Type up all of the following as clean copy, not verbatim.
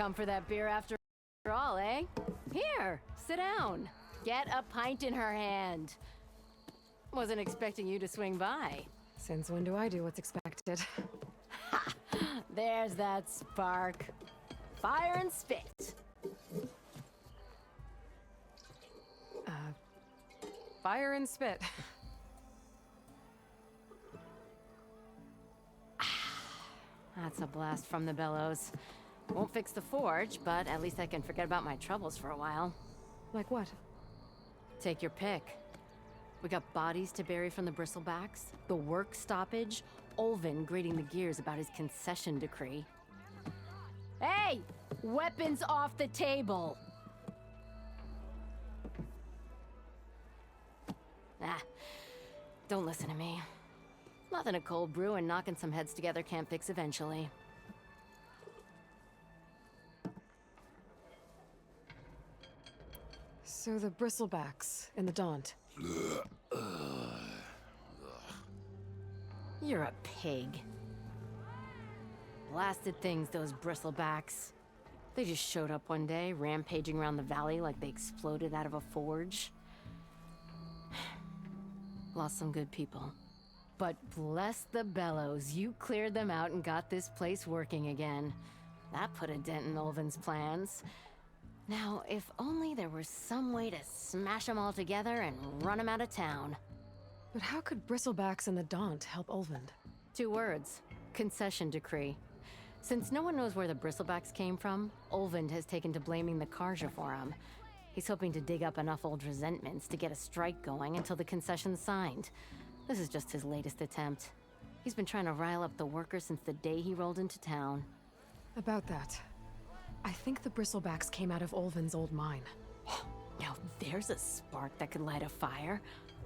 Come for that beer after all, eh? Here, sit down. Get a pint in her hand. Wasn't expecting you to swing by. Since when do I do what's expected? Ha! There's that spark. Fire and spit. Fire and spit. That's a blast from the bellows. Won't fix the forge, but at least I can forget about my troubles for a while. Like what? Take your pick. We got bodies to bury from the bristlebacks, the work stoppage, Olvin grating the gears about his concession decree. Hey! Weapons off the table! Ah, don't listen to me. Nothing a cold brew and knocking some heads together can't fix eventually. So the bristlebacks in the Daunt. You're a pig. Blasted things, those bristlebacks. They just showed up one day, rampaging around the valley like they exploded out of a forge. Lost some good people. But bless the bellows, you cleared them out and got this place working again. That put a dent in Olvin's plans. Now, if only there was some way to smash them all together and run them out of town. But how could bristlebacks in the Daunt help Olvind? 2 words. Concession decree. Since no one knows where the bristlebacks came from, Olvind has taken to blaming the Karja for them. He's hoping to dig up enough old resentments to get a strike going until the concession's signed. This is just his latest attempt. He's been trying to rile up the workers since the day he rolled into town. About that, I think the bristlebacks came out of Olvin's old mine. Now there's a spark that could light a fire.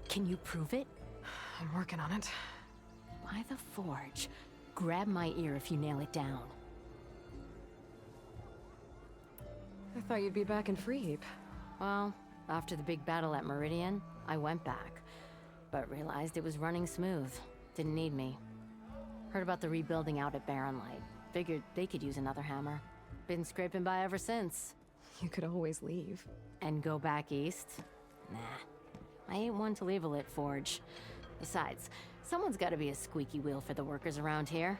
Can you prove it? I'm working on it. By the forge. Grab my ear if you nail it down. I thought you'd be back in Freeheap. Well, after the big battle at Meridian, I went back. But realized it was running smooth. Didn't need me. Heard about the rebuilding out at Barren Light. Figured they could use another hammer. Been scraping by ever since. You could always leave. And go back east? Nah. I ain't one to leave a lit forge. Besides, someone's gotta be a squeaky wheel for the workers around here.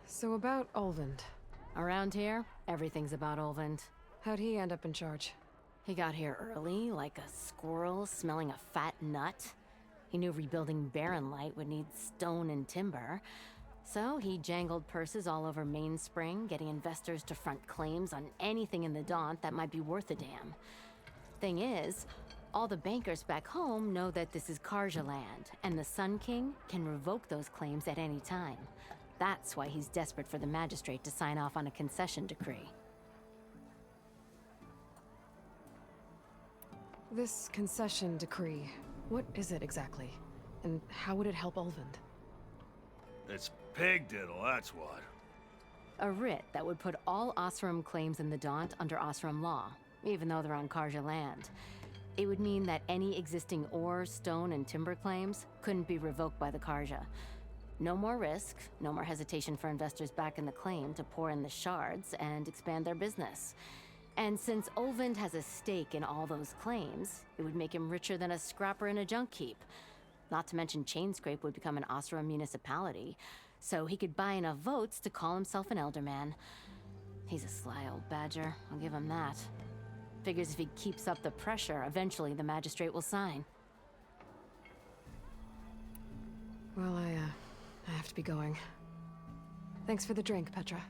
So about Olvind. Around here, everything's about Olvind. How'd he end up in charge? He got here early, like a squirrel smelling a fat nut. He knew rebuilding Barren Light would need stone and timber. So he jangled purses all over Mainspring, getting investors to front claims on anything in the Daunt that might be worth a damn. Thing is, all the bankers back home know that this is Karja land, and the Sun King can revoke those claims at any time. That's why he's desperate for the magistrate to sign off on a concession decree. This concession decree, what is it exactly? And how would it help Olvind? It's pig diddle, that's what. A writ that would put all Osram claims in the Daunt under Osram law, even though they're on Karja land. It would mean that any existing ore, stone, and timber claims couldn't be revoked by the Karja. No more risk, no more hesitation for investors back in the claim to pour in the shards and expand their business. And since Olvind has a stake in all those claims, it would make him richer than a scrapper in a junk heap. Not to mention Chainscrape would become an Osram municipality, so he could buy enough votes to call himself an elderman. He's a sly old badger, I'll give him that. Figures if he keeps up the pressure, eventually the magistrate will sign. Well, I have to be going. Thanks for the drink, Petra.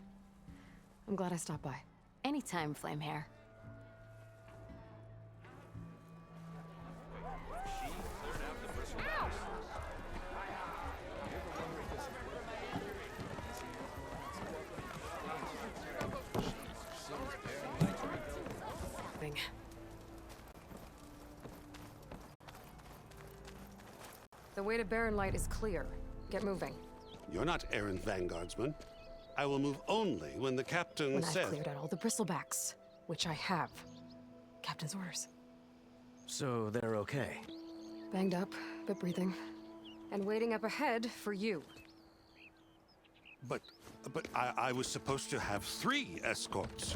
I'm glad I stopped by. Anytime, Flamehair. The way to Barren Light is clear. Get moving. You're not errant vanguardsman. I will move only when the captain When says... I've cleared out all the bristlebacks, which I have. Captain's orders. So they're okay? Banged up, but breathing. And waiting up ahead for you. But But I was supposed to have 3 escorts.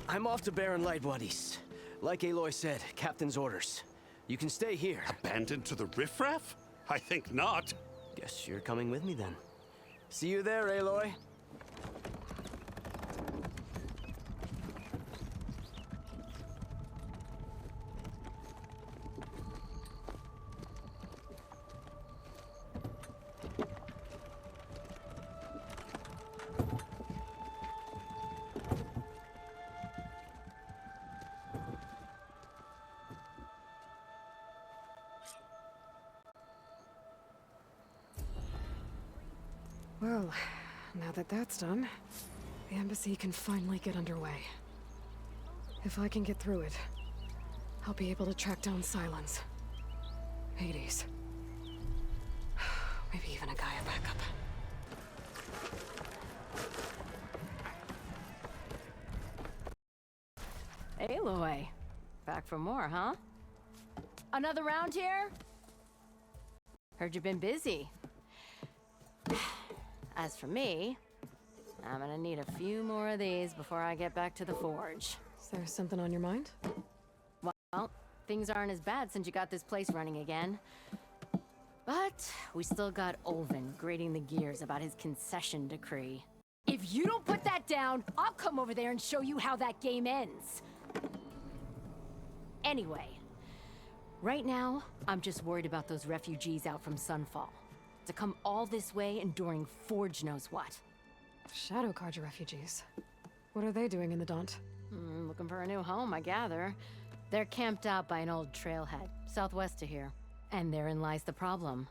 I'm off to Baron Lightwaddy's. Like Aloy said, Captain's orders. You can stay here. Abandoned to the riffraff? I think not. Guess you're coming with me then. See you there, Aloy. Well, now that that's done, the embassy can finally get underway. If I can get through it, I'll be able to track down Silence, Hades, maybe even a Gaia backup. Aloy. Back for more, huh? Another round here? Heard you've been busy. As for me, I'm gonna need a few more of these before I get back to the forge. Is there something on your mind? Well, things aren't as bad since you got this place running again. But we still got Olvin grating the gears about his concession decree. If you don't put that down, I'll come over there and show you how that game ends. Anyway, right now, I'm just worried about those refugees out from Sunfall. To come all this way enduring Forge knows what. Shadow Carja refugees. What are they doing in the Daunt? Looking for a new home, I gather. They're camped out by an old trailhead, southwest of here. And therein lies the problem.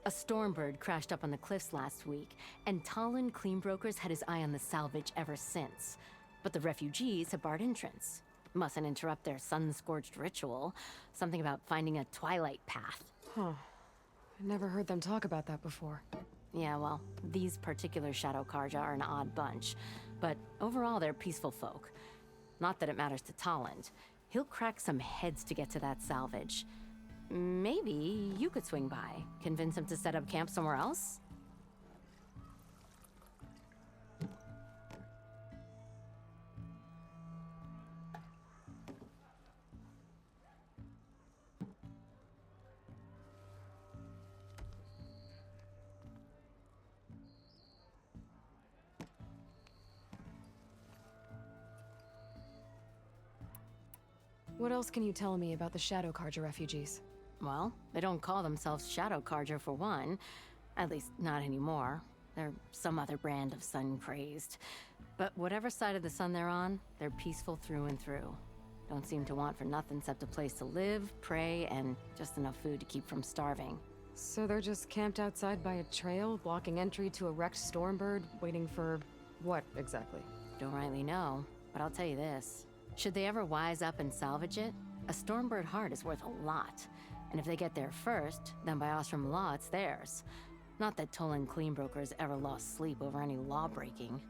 A Stormbird crashed up on the cliffs last week, and Talon Cleanbrokers had his eye on the salvage ever since. But the refugees have barred entrance. Mustn't interrupt their sun-scorched ritual. Something about finding a twilight path. Huh. I never heard them talk about that before. Yeah, well, these particular Shadow Carja are an odd bunch. But overall, they're peaceful folk. Not that it matters to Talland. He'll crack some heads to get to that salvage. Maybe you could swing by, convince him to set up camp somewhere else? What else can you tell me about the Shadow Carja refugees? Well, they don't call themselves Shadow Carja for one. At least, not anymore. They're some other brand of sun-crazed. But whatever side of the sun they're on, they're peaceful through and through. Don't seem to want for nothing except a place to live, pray, and just enough food to keep from starving. So they're just camped outside by a trail, blocking entry to a wrecked Stormbird, waiting for what exactly? Don't rightly know, but I'll tell you this. Should they ever wise up and salvage it, a Stormbird heart is worth a lot. And if they get there first, then by Ostrom law, it's theirs. Not that Tolan Cleanbrokers ever lost sleep over any law-breaking.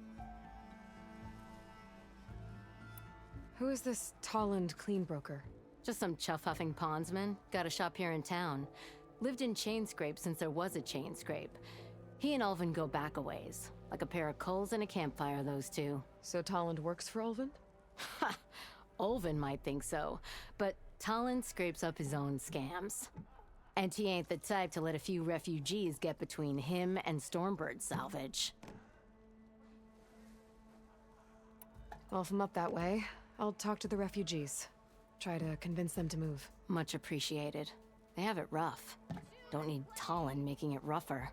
Who is this Talland Cleanbroker? Just some chuff-huffing pondsman. Got a shop here in town. Lived in Chainscrape since there was a Chainscrape. He and Ulvin go back a ways. Like a pair of coals and a campfire, those two. So Talland works for Ulvin? Ha! Ulvin might think so, but Talon scrapes up his own scams. And he ain't the type to let a few refugees get between him and Stormbird salvage. Well, if I'm up that way, I'll talk to the refugees. Try to convince them to move. Much appreciated. They have it rough. Don't need Talon making it rougher.